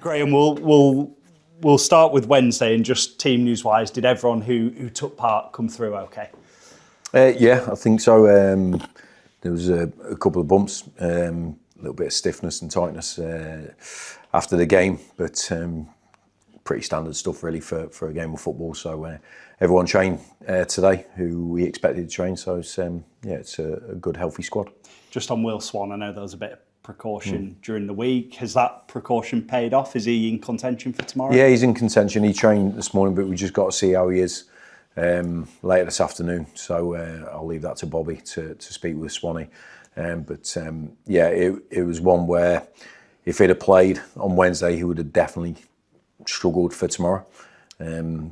Graham, we'll start with Wednesday, and just team news wise, did everyone who took part come through okay? Yeah, I think so. There was a couple of bumps, a little bit of stiffness and tightness after the game, but pretty standard stuff really for a game of football. So everyone trained today who we expected to train. So it's a good healthy squad. Just on Will Swan, I know there was a bit of precaution during the week. Has that precaution paid off? Is he in contention for tomorrow? Yeah, he's in contention. He trained this morning, but we just got to see how he is later this afternoon. So I'll leave that to Bobby to speak with Swanee. It was one where if he'd have played on Wednesday, he would have definitely struggled for tomorrow.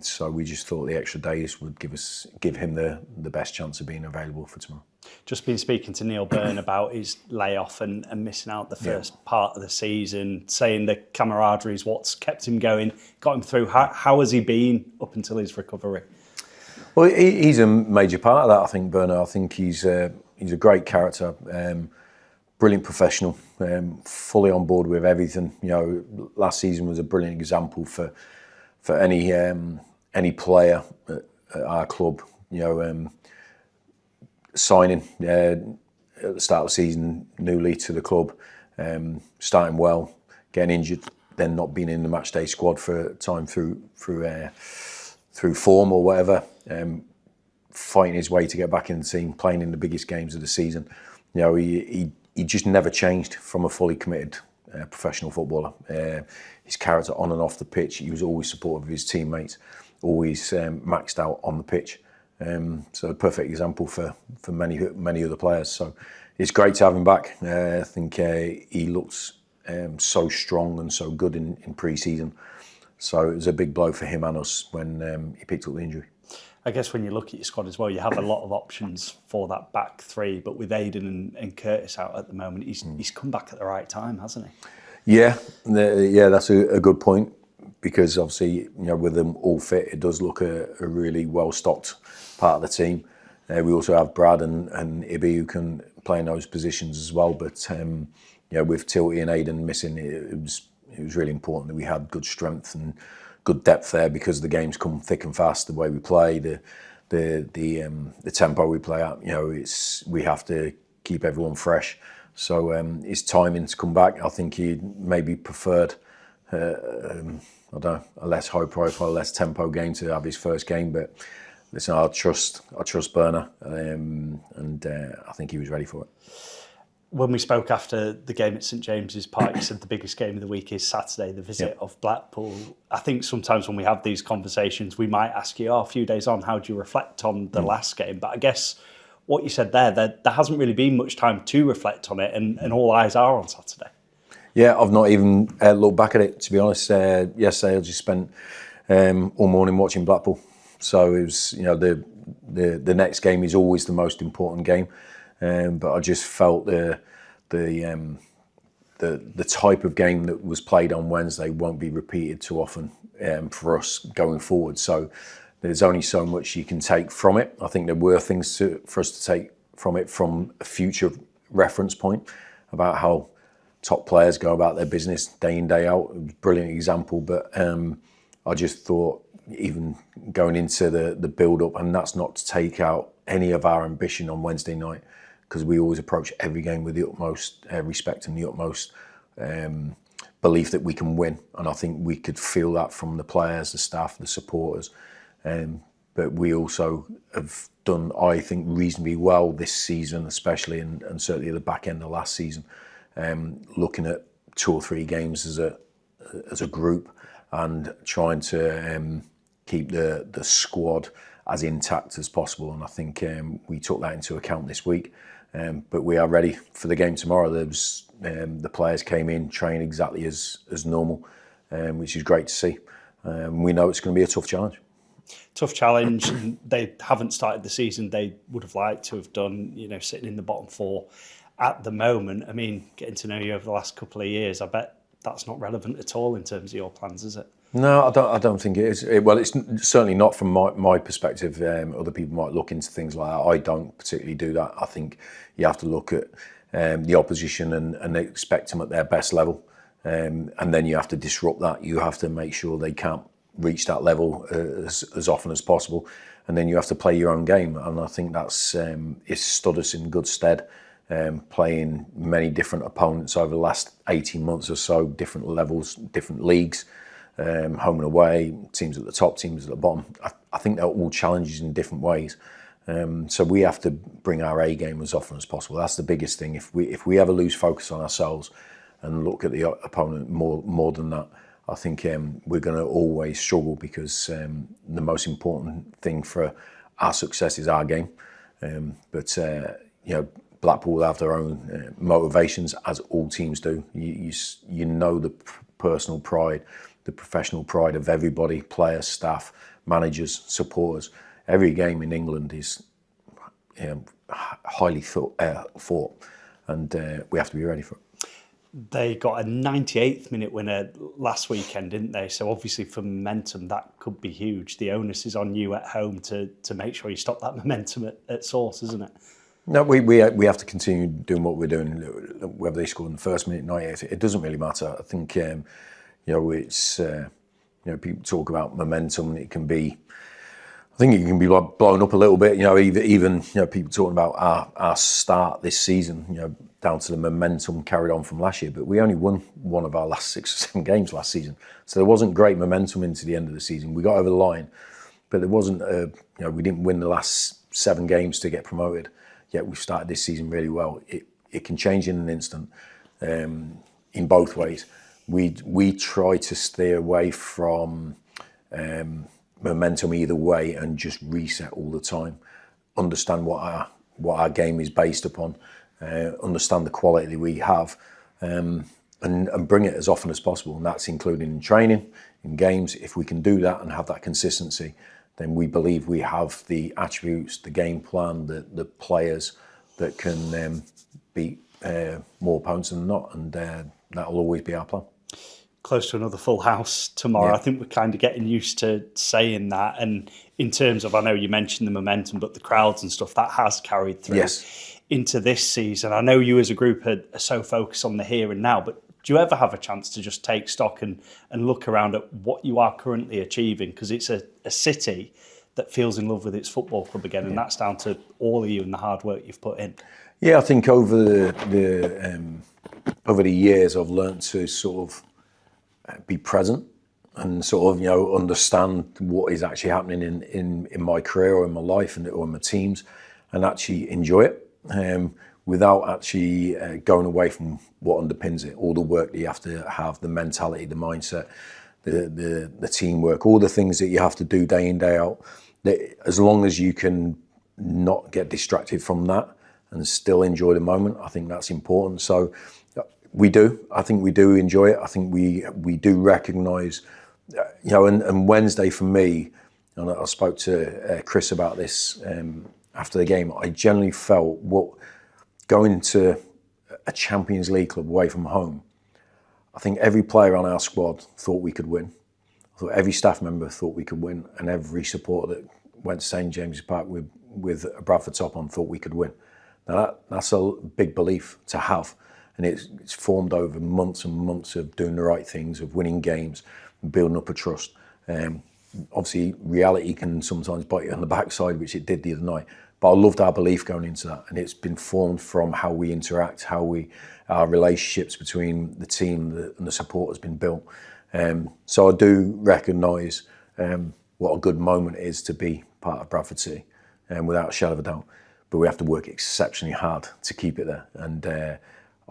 So we just thought the extra days would give him the best chance of being available for tomorrow. Just been speaking to Neil Byrne about his layoff and missing out the first part of the season, saying the camaraderie is what's kept him going, got him through. How has he been up until his recovery? Well, he's a major part of that, I think, Bernard. I think he's a great character, brilliant professional, fully on board with everything. You know, last season was a brilliant example for any player at our club. You know, signing at the start of the season newly to the club, starting well, getting injured, then not being in the match day squad for a time through form or whatever, fighting his way to get back in the team, playing in the biggest games of the season. You know, he just never changed from a fully committed professional footballer. His character on and off the pitch, he was always supportive of his teammates, always maxed out on the pitch. So a perfect example for many other players. So it's great to have him back. I think he looks so strong and so good in pre-season. So it was a big blow for him and us when he picked up the injury. I guess when you look at your squad as well, you have a lot of options for that back three, but with Aidan and Curtis out at the moment, he's come back at the right time, hasn't he? Yeah, that's a good point, because obviously, you know, with them all fit, it does look a really well-stocked part of the team. We also have Brad and Ibby who can play in those positions as well. But you know, with Tilty and Aidan missing, it was really important that we had good strength and good depth there, because the games come thick and fast. The way we play, the tempo we play at, you know, we have to keep everyone fresh. So his timing to come back, I think he maybe preferred I don't know, a less high profile, less tempo game to have his first game. But listen, I trust Berner, and I think he was ready for it. When we spoke after the game at St James's Park, you said the biggest game of the week is Saturday, the visit of Blackpool. I think sometimes when we have these conversations, we might ask you, a few days on, how do you reflect on the last game? But I guess what you said there hasn't really been much time to reflect on it, and all eyes are on Saturday. Yeah, I've not even looked back at it, to be honest. Yesterday I just spent all morning watching Blackpool. So it was, you know, the next game is always the most important game. But I just felt the type of game that was played on Wednesday won't be repeated too often for us going forward. So there's only so much you can take from it. I think there were things for us to take from it from a future reference point about how top players go about their business day in, day out. It was a brilliant example, but I just thought, even going into the build-up, and that's not to take out any of our ambition on Wednesday night, because we always approach every game with the utmost respect and the utmost belief that we can win. And I think we could feel that from the players, the staff, the supporters. But we also have done, I think, reasonably well this season, especially, and certainly at the back end of last season, looking at 2 or 3 games as a group and trying to keep the squad as intact as possible. And I think we took that into account this week. But we are ready for the game tomorrow. The players came in, trained exactly as normal, which is great to see. We know it's going to be a tough challenge. Tough challenge. They haven't started the season they would have liked to have done, you know, sitting in the bottom 4 at the moment. I mean, getting to know you over the last couple of years, I bet that's not relevant at all in terms of your plans, is it? No, I don't think it is. Well, it's certainly not from my perspective. Other people might look into things like that. I don't particularly do that. I think you have to look at the opposition and expect them at their best level. And then you have to disrupt that. You have to make sure they can't reach that level as often as possible. And then you have to play your own game. And I think that's it's stood us in good stead, playing many different opponents over the last 18 months or so, different levels, different leagues. Home and away, teams at the top, teams at the bottom. I think they're all challenges in different ways. So we have to bring our A game as often as possible. That's the biggest thing. If we ever lose focus on ourselves and look at the opponent more than that, I think we're going to always struggle, because the most important thing for our success is our game. But Blackpool will have their own motivations, as all teams do. You know the personal pride, the professional pride of everybody, players, staff, managers, supporters. Every game in England is highly fought, and we have to be ready for it. They got a 98th minute winner last weekend, didn't they? So obviously for momentum, that could be huge. The onus is on you at home to make sure you stop that momentum at source, isn't it? No, we have to continue doing what we're doing. Whether they score in the first minute, 98th, it doesn't really matter. I think it's people talk about momentum, and it can be. I think it can be blown up a little bit. Even people talking about our start this season. Down to the momentum carried on from last year, but we only won one of our last 6 or 7 games last season, so there wasn't great momentum into the end of the season. We got over the line, but there wasn't. We didn't win the last 7 games to get promoted. Yet we've started this season really well. It can change in an instant, in both ways. We try to steer away from momentum either way and just reset all the time. Understand what our game is based upon. Understand the quality we have, and bring it as often as possible. And that's including in training, in games. If we can do that and have that consistency, then we believe we have the attributes, the game plan, the players that can beat more opponents than not, and that'll always be our plan. Close to another full house tomorrow. Yeah. I think we're kind of getting used to saying that. And in terms of, I know you mentioned the momentum, but the crowds and stuff, that has carried through into this season. I know you as a group are so focused on the here and now, but do you ever have a chance to just take stock and look around at what you are currently achieving? Because it's a city that feels in love with its football club again, and that's down to all of you and the hard work you've put in. Yeah, I think over the years, I've learned to sort of be present and sort of understand what is actually happening in my career or in my life or in my teams, and actually enjoy it. Without actually going away from what underpins it, all the work that you have to have, the mentality, the mindset, the teamwork, all the things that you have to do day in, day out. As long as you can not get distracted from that and still enjoy the moment, I think that's important. So I think we do enjoy it. I think we do recognise, and Wednesday for me, and I spoke to Chris about this after the game, I generally felt going to a Champions League club away from home, I think every player on our squad thought we could win. I thought every staff member thought we could win, and every supporter that went to St James's Park with a Bradford top on thought we could win. Now that's a big belief to have, and it's formed over months and months of doing the right things, of winning games, and building up a trust. Obviously, reality can sometimes bite you on the backside, which it did the other night. But I loved our belief going into that, and it's been formed from how we interact, our relationships between the team and the support has been built. So I do recognise what a good moment is to be part of Bradford City, without a shadow of a doubt. But we have to work exceptionally hard to keep it there, and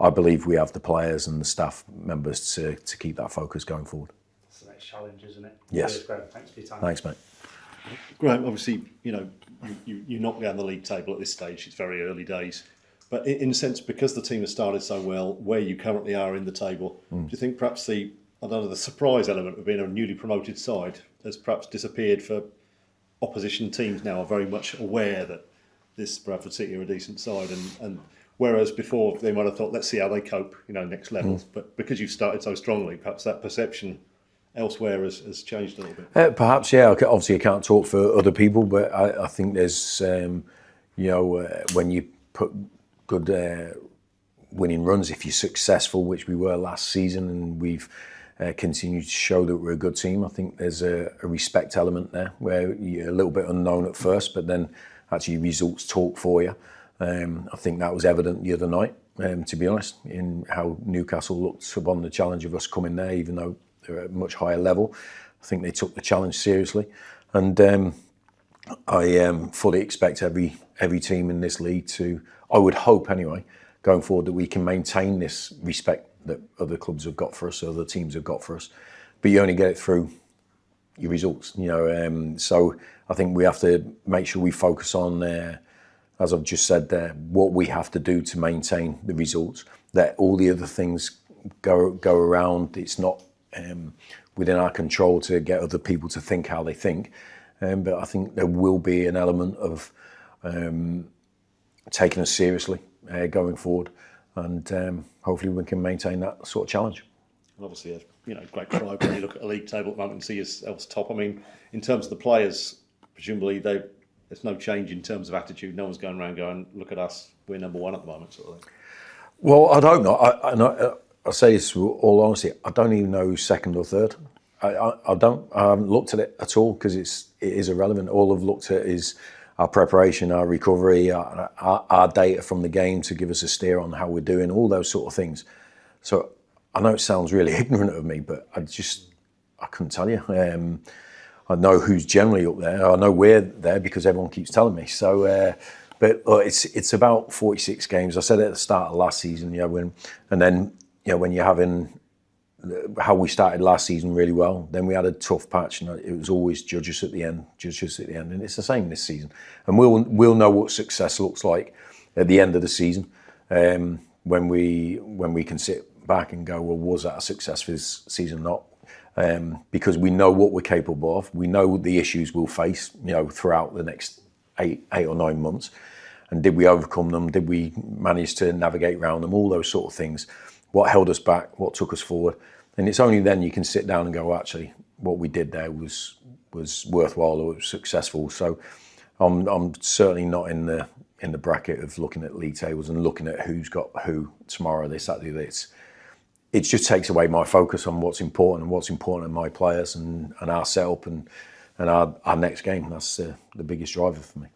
I believe we have the players and the staff members to keep that focus going forward. It's the next challenge, isn't it? Yes. Graham, thanks for your time. Thanks, mate. Graham, obviously, you knocked down the league table at this stage. It's very early days. But in a sense, because the team has started so well, where you currently are in the table, do you think perhaps the surprise element of being a newly promoted side has perhaps disappeared for opposition teams now are very much aware that this Bradford City are a decent side, and whereas before they might have thought, let's see how they cope, next levels. But because you've started so strongly, perhaps that perception elsewhere has changed a little bit? Perhaps, yeah. Obviously, I can't talk for other people, but I think there's, when you put good winning runs, if you're successful, which we were last season, and we've continued to show that we're a good team, I think there's a respect element there where you're a little bit unknown at first, but then actually results talk for you. I think that was evident the other night, to be honest, in how Newcastle looked upon the challenge of us coming there, even though they're at a much higher level. I think they took the challenge seriously, and I fully expect every team in this league to, I would hope anyway, going forward, that we can maintain this respect that other clubs have got for us, other teams have got for us. But you only get it through your results, so I think we have to make sure we focus on, as I've just said there, what we have to do to maintain the results. That all the other things go around. It's not within our control to get other people to think how they think. But I think there will be an element of taking us seriously going forward, and hopefully we can maintain that sort of challenge. Obviously, a great pride when you look at a league table at the moment and see yourselves top. I mean, in terms of the players, presumably there's no change in terms of attitude. No one's going around going, "Look at us, we're number one at the moment," sort of thing. Well, I'd hope not. I say this with all honesty, I don't even know who's second or third. I don't. I haven't looked at it at all because it is irrelevant. All I've looked at is our preparation, our recovery, our data from the game to give us a steer on how we're doing, all those sort of things. So I know it sounds really ignorant of me, but I couldn't tell you. I know who's generally up there. I know we're there because everyone keeps telling me. So, but it's about 46 games. I said it at the start of last season, when you're having how we started last season really well, then we had a tough patch, and it was always judge us at the end, and it's the same this season. And we'll know what success looks like at the end of the season, when we can sit back and go, well, was that a success for this season or not? Because we know what we're capable of, we know the issues we'll face, throughout the next eight or 9 months, and did we overcome them? Did we manage to navigate around them? All those sort of things. What held us back? What took us forward? And it's only then you can sit down and go, actually, what we did there was worthwhile or was successful. So I'm certainly not in the bracket of looking at league tables and looking at who's got who tomorrow, this, that, this. It just takes away my focus on what's important, and what's important in my players and our setup and our next game. That's the biggest driver for me.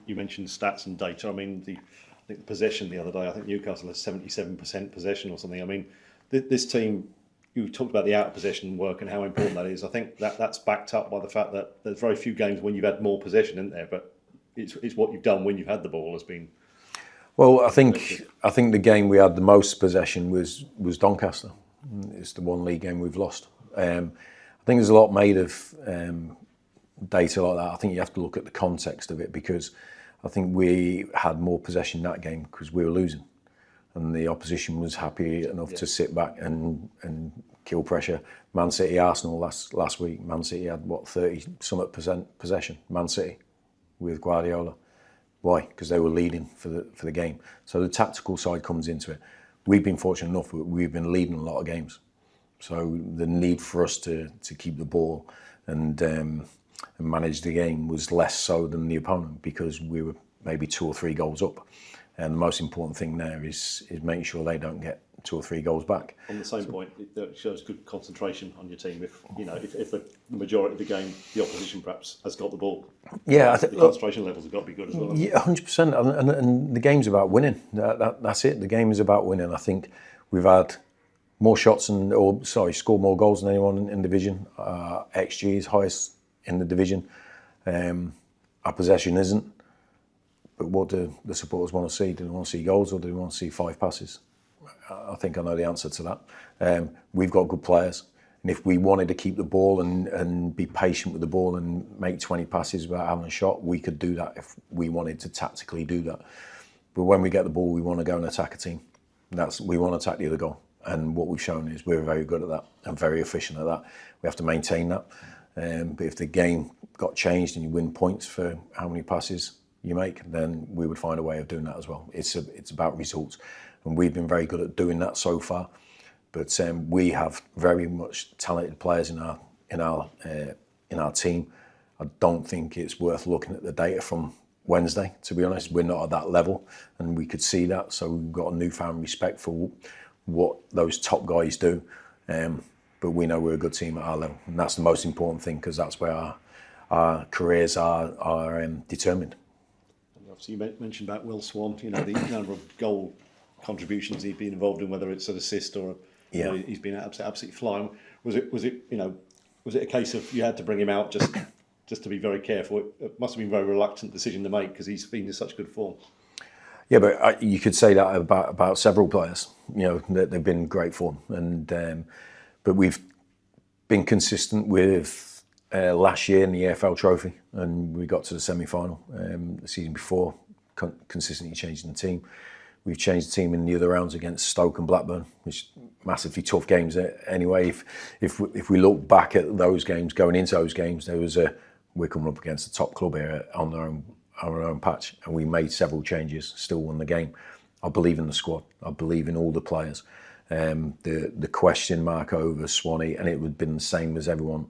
You mentioned stats and data. I mean, I think the possession the other day, I think Newcastle has 77% possession or something. I mean, this team, you talked about the out of possession work and how important that is. I think that's backed up by the fact that there's very few games when you've had more possession, isn't there? But it's what you've done when you've had the ball has been. Well, I think the game we had the most possession was Doncaster. It's the one league game we've lost. I think there's a lot made of data like that. I think you have to look at the context of it, because I think we had more possession in that game because we were losing, and the opposition was happy enough to sit back and kill pressure. Man City, Arsenal last week. Man City had 30% possession. Man City with Guardiola. Why? Because they were leading for the game. So the tactical side comes into it. We've been fortunate enough; we've been leading a lot of games. So the need for us to keep the ball and manage the game was less so than the opponent, because we were maybe 2 or 3 goals up. And the most important thing there is making sure they don't get 2 or 3 goals back. On the same point, it shows good concentration on your team. If the majority of the game, the opposition perhaps has got the ball. Yeah, the concentration levels have got to be good as well. Yeah, 100%. And the game's about winning. That's it. The game is about winning. I think we've had more shots scored more goals than anyone in the division. XG is highest in the division. Our possession isn't. But what do the supporters want to see? Do they want to see goals, or do they want to see 5 passes? I think I know the answer to that. We've got good players, and if we wanted to keep the ball and be patient with the ball and make 20 passes without having a shot, we could do that if we wanted to tactically do that. But when we get the ball, we want to go and attack a team. We want to attack the other goal, and what we've shown is we're very good at that and very efficient at that. We have to maintain that. But if the game got changed and you win points for how many passes you make, then we would find a way of doing that as well. It's about results, and we've been very good at doing that so far. But we have very much talented players in our team. I don't think it's worth looking at the data from Wednesday, to be honest. We're not at that level, and we could see that. So we've got a newfound respect for what those top guys do. But we know we're a good team at our level, and that's the most important thing, because that's where our careers are determined. Obviously, you mentioned about Will Swan. You know, the number of goal contributions he's been involved in, whether it's an assist or he's been absolutely flying. Was it a case of you had to bring him out just to be very careful? It must have been a very reluctant decision to make, because he's been in such good form. Yeah, but you could say that about several players. You know, that they've been great form, and but we've been consistent with last year in the AFL Trophy, and we got to the semi-final the season before, consistently changing the team. We've changed the team in the other rounds against Stoke and Blackburn, which massively tough games anyway. If we look back at those games, going into those games, we're coming up against the top club here on our own patch, and we made several changes, still won the game. I believe in the squad. I believe in all the players. The question mark over Swanee, and it would have been the same as everyone.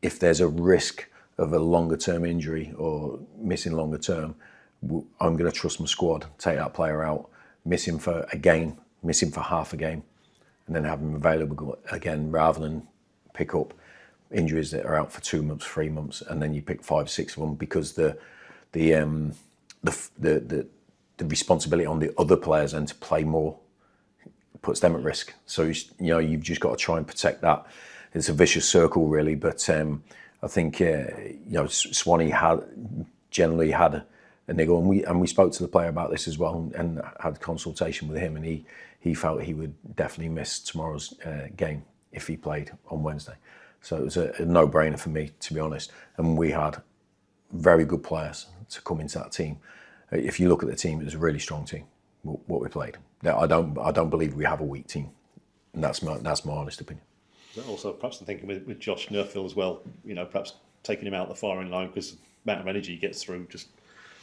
If there's a risk of a longer term injury or missing longer term, I'm going to trust my squad, take that player out, miss him for a game, miss him for half a game, and then have him available again, rather than pick up injuries that are out for 2 months, 3 months, and then you pick 5, 6 of them, because the responsibility on the other players and to play more puts them at risk. So you've just got to try and protect that. It's a vicious circle, really. But I think Swanee generally had a niggle, and we spoke to the player about this as well, and had consultation with him, and he felt he would definitely miss tomorrow's game if he played on Wednesday. So it was a no-brainer for me, to be honest. And we had very good players to come into that team. If you look at the team, it was a really strong team, what we played. I don't believe we have a weak team, and that's my honest opinion. Also, perhaps I'm thinking with Josh Nerfield as well, perhaps taking him out the firing line, because the amount of energy he gets through, just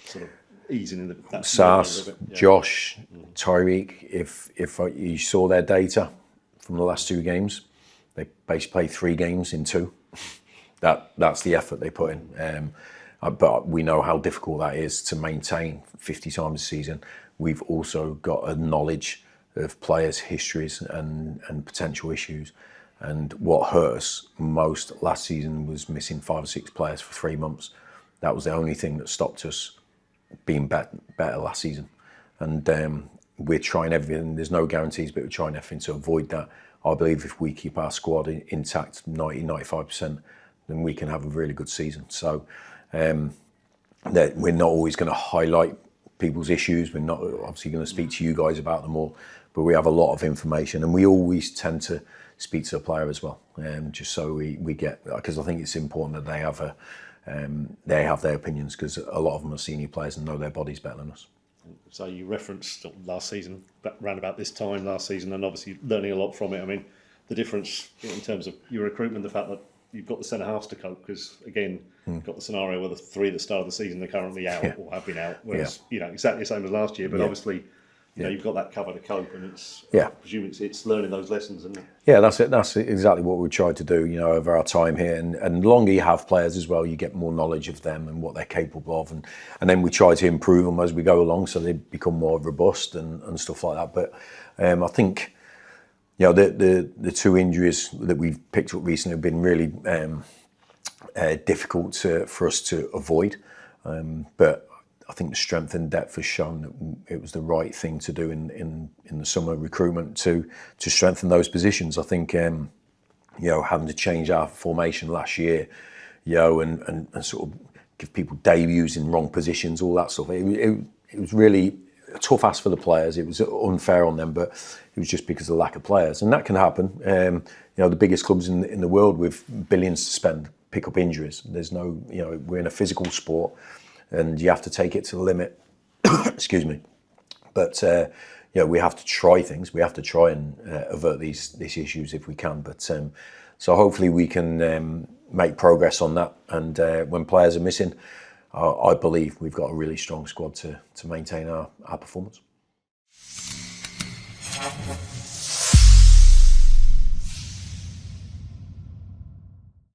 sort of easing in that. Sars, Josh, Tyreek, if you saw their data from the last 2 games, they basically played 3 games in 2. That's the effort they put in. But we know how difficult that is to maintain 50 times a season. We've also got a knowledge of players' histories and potential issues. And what hurt us most last season was missing 5 or 6 players for 3 months. That was the only thing that stopped us being better last season. And we're trying everything. There's no guarantees, but we're trying everything to avoid that. I believe if we keep our squad intact 90-95%, then we can have a really good season. So that we're not always going to highlight people's issues. We're not obviously going to speak to you guys about them all, but we have a lot of information, and we always tend to speak to the player as well, just so we get, because I think it's important that they have their opinions, because a lot of them are senior players and know their bodies better than us. So you referenced last season, around about this time last season, and obviously learning a lot from it. I mean, the difference in terms of your recruitment, the fact that you've got the centre halves to cope, because again, you've got the scenario where the 3 that started the season are currently out or have been out, whereas exactly the same as last year, but obviously you've got that cover to cope, and it's I presume it's learning those lessons, isn't it? Yeah, that's it. That's exactly what we tried to do, over our time here. And the longer you have players as well, you get more knowledge of them and what they're capable of, and then we try to improve them as we go along, so they become more robust and stuff like that. But I think the 2 injuries that we've picked up recently have been really difficult for us to avoid. But I think the strength and depth has shown that it was the right thing to do in the summer recruitment to strengthen those positions. I think having to change our formation last year, and sort of give people debuts in wrong positions, all that stuff. It was really a tough ask for the players. It was unfair on them, but it was just because of the lack of players, and that can happen. The biggest clubs in the world with billions to spend pick up injuries. There's no, we're in a physical sport, and you have to take it to the limit. Excuse me. But we have to try things. We have to try and avert these issues if we can. But so hopefully we can make progress on that. And when players are missing, I believe we've got a really strong squad to maintain our performance.